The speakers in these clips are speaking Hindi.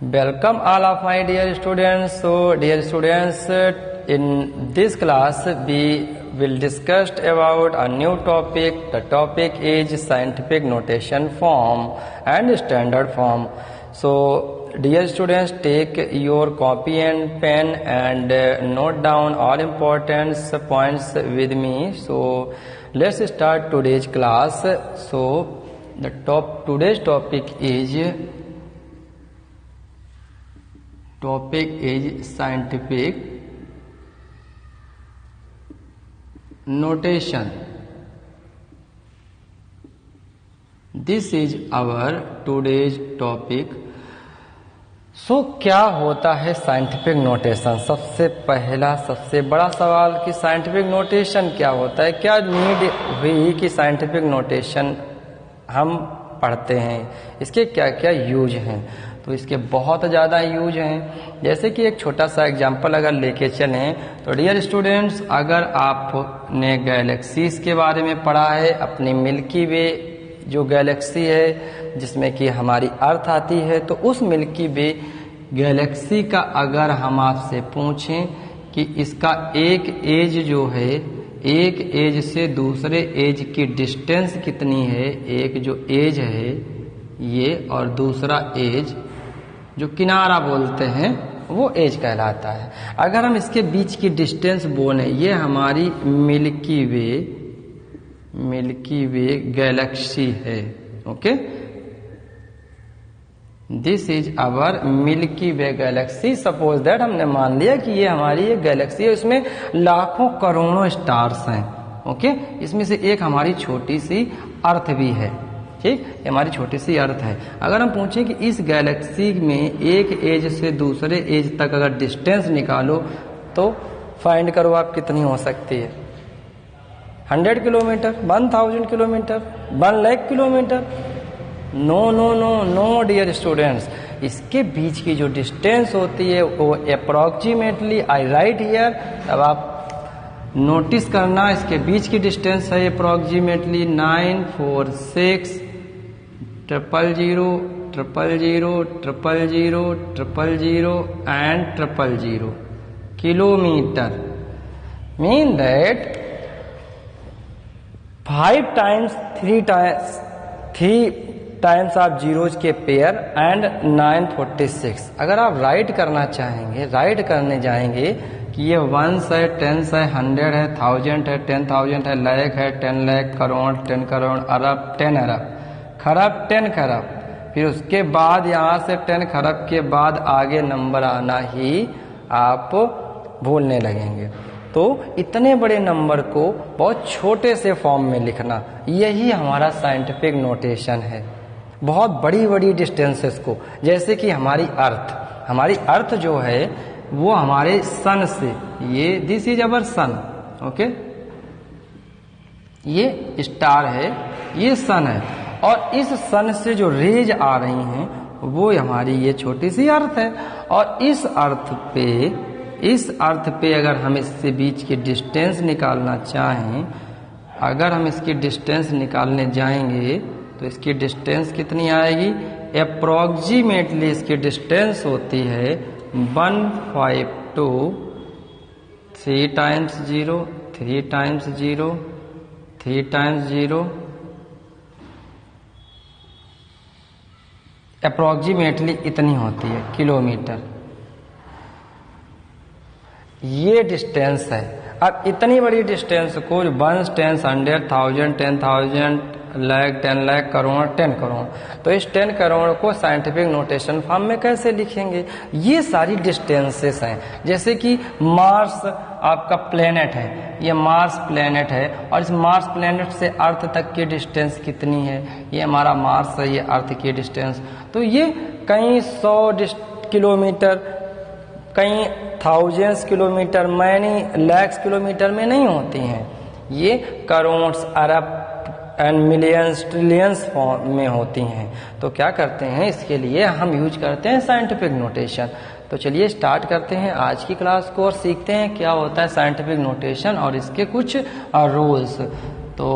Welcome all of my dear students. So dear students, in this class we will discuss about a new topic. The topic is scientific notation form and standard form. So dear students, take your copy and pen and note down all important points with me. So let's start today's class. So today's topic is scientific notation. This is our today's topic. सो क्या होता है साइंटिफिक नोटेशन? सबसे पहला सबसे बड़ा सवाल कि साइंटिफिक नोटेशन क्या होता है, क्या नीड हुई कि साइंटिफिक नोटेशन हम पढ़ते हैं, इसके क्या क्या यूज हैं? तो इसके बहुत ज़्यादा यूज हैं। जैसे कि एक छोटा सा एग्जांपल अगर लेके चलें तो डियर स्टूडेंट्स, अगर आपने गैलेक्सीज के बारे में पढ़ा है, अपनी मिल्की वे जो गैलेक्सी है जिसमें कि हमारी अर्थ आती है, तो उस मिल्की वे गैलेक्सी का अगर हम आपसे पूछें कि इसका एक एज जो है, एक एज से दूसरे एज की डिस्टेंस कितनी है, एक जो एज है ये और दूसरा एज जो किनारा बोलते हैं वो एज कहलाता है। अगर हम इसके बीच की डिस्टेंस बोले, ये हमारी मिल्की वे गैलेक्सी है। Okay, this is our Milky Way galaxy. Suppose that हमने मान लिया कि ये हमारी एक गैलेक्सी है, इसमें लाखों करोड़ों स्टार्स हैं। ओके, इसमें से एक हमारी छोटी सी अर्थ भी है। ठीक, ये हमारी छोटी सी अर्थ है। अगर हम पूछें कि इस गैलेक्सी में एक एज से दूसरे एज तक अगर डिस्टेंस निकालो तो फाइंड करो आप कितनी हो सकती है। 100 kilometre, 1000 kilometre, 1 lakh kilometre? No no no no dear students, इसके बीच की जो डिस्टेंस होती है वो अप्रोक्सीमेटली, आई राइट हियर, अब आप नोटिस करना, इसके बीच की डिस्टेंस है approximately 946 000 000 000 and 000 kilometre. Mean that 5 times 3 times आप जीरोज के पेयर एंड 946। अगर आप राइट करना चाहेंगे, राइट करने जाएंगे कि ये 1 है, 10 है, 100 है, 1000 है, 10,000 है, लाख है, 10 लाख, करोड़, 10 करोड़, अरब, 10 अरब, खरब, 10 खरब, फिर उसके बाद यहाँ से 10 खरब के बाद आगे नंबर आना ही आप भूलने लगेंगे। तो इतने बड़े नंबर को बहुत छोटे से फॉर्म में लिखना, यही हमारा साइंटिफिक नोटेशन है। बहुत बड़ी बड़ी डिस्टेंसेस को, जैसे कि हमारी अर्थ जो है वो हमारे सन से, ये this is our sun. Okay, ये स्टार है, ये सन है, और इस सन से जो रेज आ रही हैं वो हमारी ये छोटी सी अर्थ है। और इस अर्थ पे अगर हम इससे बीच की डिस्टेंस निकालना चाहें, अगर हम इसकी डिस्टेंस निकालने जाएंगे तो इसकी डिस्टेंस कितनी आएगी? अप्रोक्सीमेटली इसकी डिस्टेंस होती है 152 3 times 0 3 times 0 3 times 0, अप्रोक्सीमेटली इतनी होती है किलोमीटर। ये डिस्टेंस है। अब इतनी बड़ी डिस्टेंस को 1 10 100 1000 10,000 लाख, 10 लाख, करोड़, 10 करोड़, तो इस 10 करोड़ को साइंटिफिक नोटेशन फॉर्म में कैसे लिखेंगे? ये सारी डिस्टेंसेस हैं। जैसे कि मार्स आपका प्लेनेट है, ये मार्स प्लेनेट है, और इस मार्स प्लेनेट से अर्थ तक की डिस्टेंस कितनी है? ये हमारा मार्स है, ये अर्थ की डिस्टेंस। तो ये कई 100 किलोमीटर, कई thousands kilometre, many lakhs kilometre में नहीं होती हैं, ये crore, Arab and millions, trillions form में होती हैं। तो क्या करते हैं, इसके लिए हम यूज करते हैं साइंटिफिक नोटेशन। तो चलिए स्टार्ट करते हैं आज की क्लास को और सीखते हैं क्या होता है साइंटिफिक नोटेशन और इसके कुछ रूल्स। तो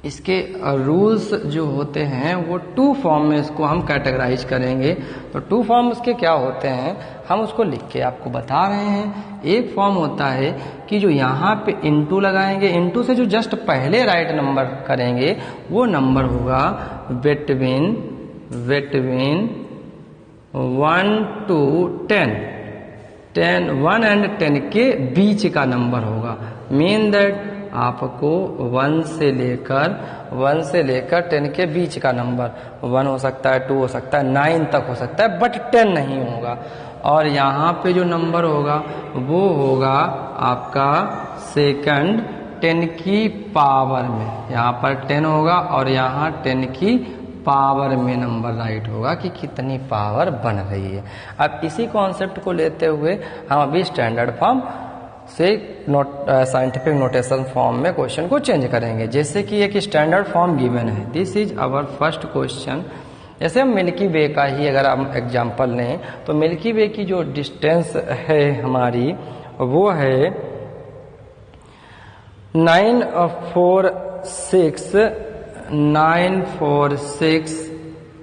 इसके रूल्स जो होते हैं वो टू फॉर्म में इसको हम कैटेगराइज करेंगे। तो टू फॉर्म उसके क्या होते हैं हम उसको लिख के आपको बता रहे हैं। एक फॉर्म होता है कि जो यहाँ पे इनटू लगाएंगे, इनटू से जो जस्ट पहले राइट नंबर करेंगे वो नंबर होगा बिटवीन 1 to 10, 1 and 10 के बीच का नंबर होगा। मीन दैट आपको 1 से लेकर 10 के बीच का नंबर, 1 हो सकता है, 2 हो सकता है, 9 तक हो सकता है, बट 10 नहीं होगा। और यहाँ पे जो नंबर होगा वो होगा आपका सेकंड 10 की पावर में, यहाँ पर 10 होगा और यहाँ 10 की पावर में नंबर राइट होगा कि कितनी पावर बन रही है। अब इसी कॉन्सेप्ट को लेते हुए हम अभी स्टैंडर्ड फॉर्म से साइंटिफिक नोटेशन फॉर्म में क्वेश्चन को चेंज करेंगे। जैसे कि एक स्टैंडर्ड फॉर्म गिवन है, this is our first question. जैसे हम मिल्की वे का ही अगर हम एग्जांपल लें तो मिल्की वे की जो डिस्टेंस है हमारी वो है 946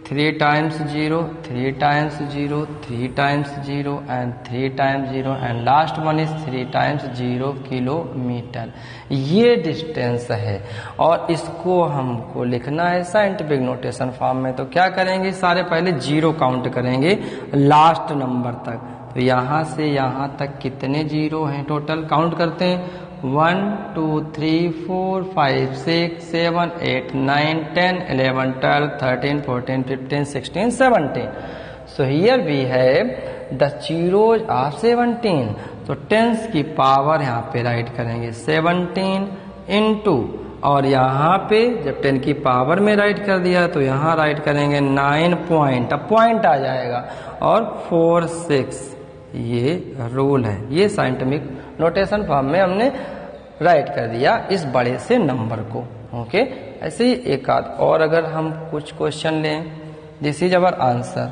3 times 0, 3 times 0, 3 times 0 and 3 times 0 and last one is 3 times 0 kilometre. ये डिस्टेंस है और इसको हमको लिखना है साइंटिफिक नोटेशन फॉर्म में। तो क्या करेंगे, सारे पहले 0 काउंट करेंगे लास्ट नंबर तक। तो यहाँ से यहाँ तक कितने 0 हैं टोटल काउंट करते हैं, 1 2 3 4 5 6 7 8 9 10 11 12 13 14 15 16 17। So here we have the zeros are 17। तो टेंस की पावर यहाँ पे राइट करेंगे 17 इंटू, और यहाँ पे जब 10 की पावर में राइट कर दिया तो यहाँ राइट करेंगे 9 पॉइंट, अब पॉइंट आ जाएगा, और 4 6। ये रूल है, ये साइंटिफिक नोटेशन फॉर्म में हमने राइट कर दिया इस बड़े से नंबर को। ओके, ऐसे ही एक आध और अगर हम कुछ क्वेश्चन लें, दिस इज अवर आंसर,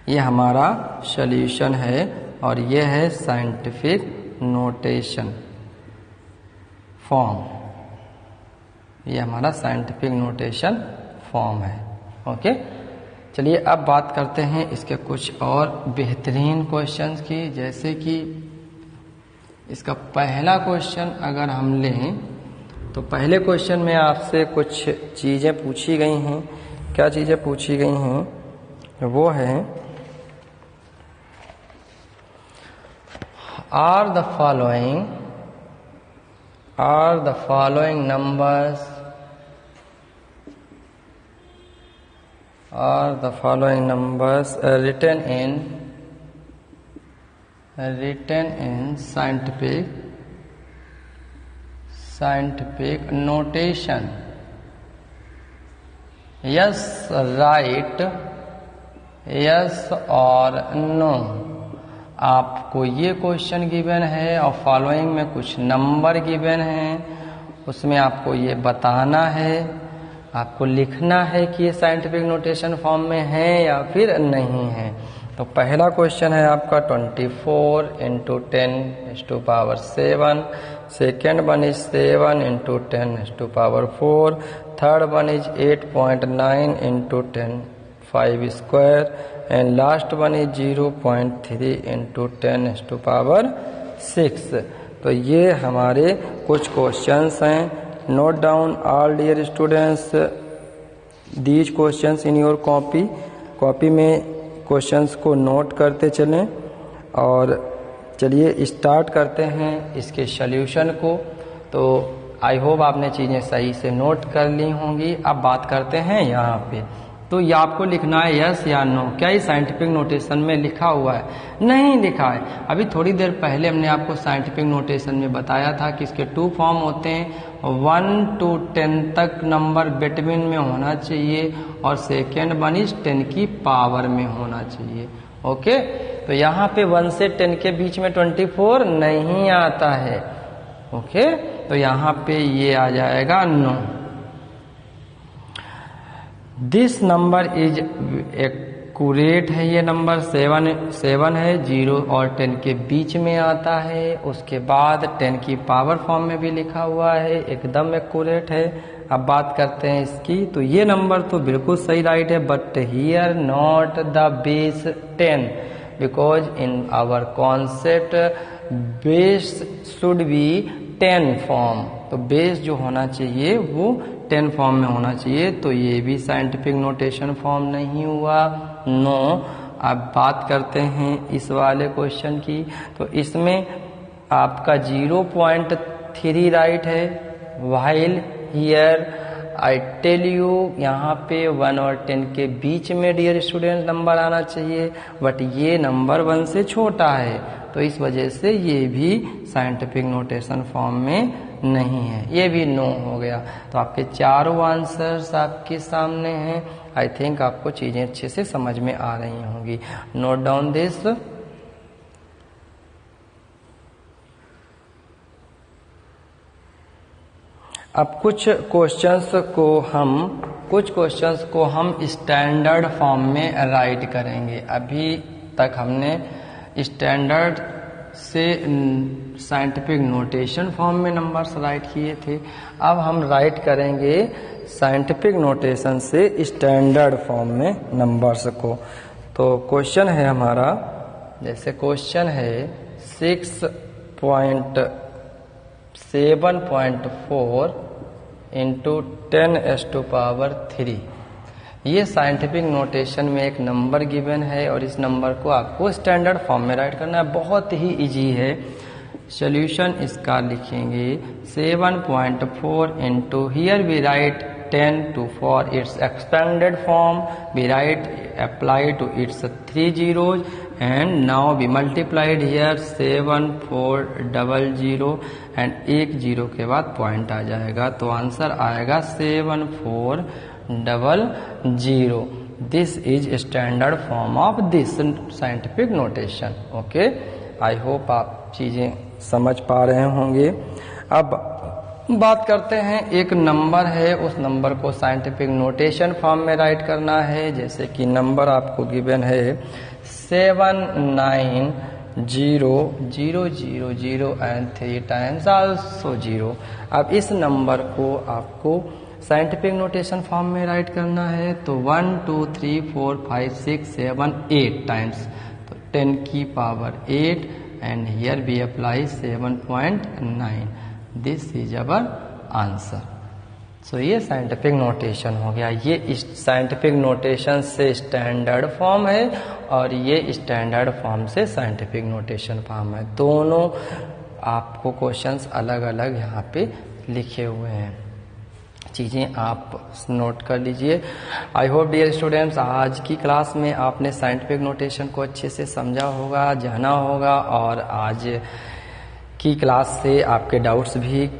ये हमारा सॉल्यूशन है और ये है साइंटिफिक नोटेशन फॉर्म, ये हमारा साइंटिफिक नोटेशन फॉर्म है। ओके, चलिए अब बात करते हैं इसके कुछ और बेहतरीन क्वेश्चंस की। जैसे कि इसका पहला क्वेश्चन अगर हम लें तो पहले क्वेश्चन में आपसे कुछ चीज़ें पूछी गई हैं। क्या चीज़ें पूछी गई हैं वो है, are the following numbers written in scientific notation? Yes, right, yes और no। आपको ये क्वेश्चन गिवन है और फॉलोइंग में कुछ नंबर गिवन हैं, उसमें आपको ये बताना है, आपको लिखना है कि ये साइंटिफिक नोटेशन फॉर्म में है या फिर नहीं है। तो पहला क्वेश्चन है आपका 24 × 10⁻⁷, second one is 7 × 10⁻⁴, third one is 8.9 × 10⁵² and last one is 0.3 × 10⁻⁶। तो ये हमारे कुछ क्वेश्चंस हैं। Note down all dear students these questions in your copy में क्वेश्चंस को नोट करते चलें। और चलिए स्टार्ट करते हैं इसके सॉल्यूशन को। तो आई होप आपने चीज़ें सही से नोट कर ली होंगी। अब बात करते हैं यहाँ पे, तो ये आपको लिखना है यस या नो। क्या ये साइंटिफिक नोटेशन में लिखा हुआ है? नहीं लिखा है। अभी थोड़ी देर पहले हमने आपको साइंटिफिक नोटेशन में बताया था कि इसके 2 फॉर्म होते हैं, 1 to 10 तक नंबर बिटवीन में होना चाहिए और सेकेंड वन इज 10 की पावर में होना चाहिए। ओके, तो यहाँ पे 1 से 10 के बीच में 24 नहीं आता है। ओके, तो यहाँ पे ये आ जाएगा no. This number is a accurate है ये नंबर। 7 है, 0 और 10 के बीच में आता है। उसके बाद 10 की पावर फॉर्म में भी लिखा हुआ है, एकदम एक्यूरेट है। अब बात करते हैं इसकी, तो ये नंबर तो बिल्कुल सही राइट है, but here not the base 10 because in our concept base should be 10 form. तो बेस जो होना चाहिए वो 10 फॉर्म में होना चाहिए, तो ये भी साइंटिफिक नोटेशन फॉर्म नहीं हुआ, नो। अब बात करते हैं इस वाले क्वेश्चन की, तो इसमें आपका 0.3 राइट है। While here I tell you, यहाँ पे 1 और 10 के बीच में डियर स्टूडेंट नंबर आना चाहिए, बट ये नंबर 1 से छोटा है, तो इस वजह से ये भी साइंटिफिक नोटेशन फॉर्म में नहीं है, ये भी नो हो गया। तो आपके चारों आंसर्स आपके सामने हैं। आई थिंक आपको चीजें अच्छे से समझ में आ रही होंगी। Note down this. अब कुछ क्वेश्चंस को हम स्टैंडर्ड फॉर्म में राइट करेंगे। अभी तक हमने स्टैंडर्ड से साइंटिफिक नोटेशन फॉर्म में नंबर्स राइट किए थे, अब हम राइट करेंगे साइंटिफिक नोटेशन से स्टैंडर्ड फॉर्म में नंबर्स को। तो क्वेश्चन है हमारा, जैसे क्वेश्चन है 6.7.4 इंटू 10⁻³ ये साइंटिफिक नोटेशन में एक नंबर गिवन है, और इस नंबर को आपको स्टैंडर्ड फॉर्म में राइट करना है। बहुत ही इजी है। सॉल्यूशन इसका लिखेंगे 7.4 into, here we write 10 to for its expanded form we write apply to its 3 zeros, and now we multiplied here 7400 and एक जीरो के बाद पॉइंट आ जाएगा, तो आंसर आएगा 7400। This is standard form of this scientific notation. Okay, I hope आप चीजें समझ पा रहे होंगे। अब बात करते हैं, एक नंबर है, उस नंबर को साइंटिफिक नोटेशन फॉर्म में राइट करना है। जैसे कि नंबर आपको गिवन है 79000 and 3 times also 0। अब इस नंबर को आपको साइंटिफिक नोटेशन फॉर्म में राइट करना है, तो 1 2 3 4 5 6 7 8 टाइम्स, तो 10 की power 8 and here we apply 7.9। This is our answer. So ये साइंटिफिक नोटेशन हो गया। ये साइंटिफिक नोटेशन से स्टैंडर्ड फॉर्म है, और ये स्टैंडर्ड फॉर्म से साइंटिफिक नोटेशन फॉर्म है। दोनों आपको क्वेश्चंस अलग अलग यहाँ पे लिखे हुए हैं, चीज़ें आप नोट कर लीजिए। आई होप डियर स्टूडेंट्स आज की क्लास में आपने साइंटिफिक नोटेशन को अच्छे से समझा होगा, जाना होगा, और आज की क्लास से आपके डाउट्स भी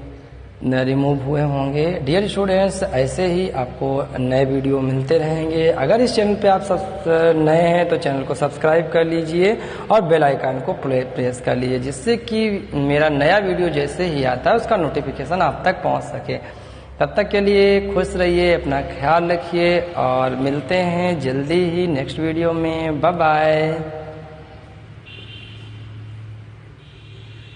रिमूव हुए होंगे। डियर स्टूडेंट्स, ऐसे ही आपको नए वीडियो मिलते रहेंगे। अगर इस चैनल पे आप सब नए हैं तो चैनल को सब्सक्राइब कर लीजिए और बेल आइकन को प्रेस कर लीजिए, जिससे कि मेरा नया वीडियो जैसे ही आता है उसका नोटिफिकेशन आप तक पहुंच सके। तब तक के लिए खुश रहिए, अपना ख्याल रखिए, और मिलते हैं जल्दी ही नेक्स्ट वीडियो में। Bye bye.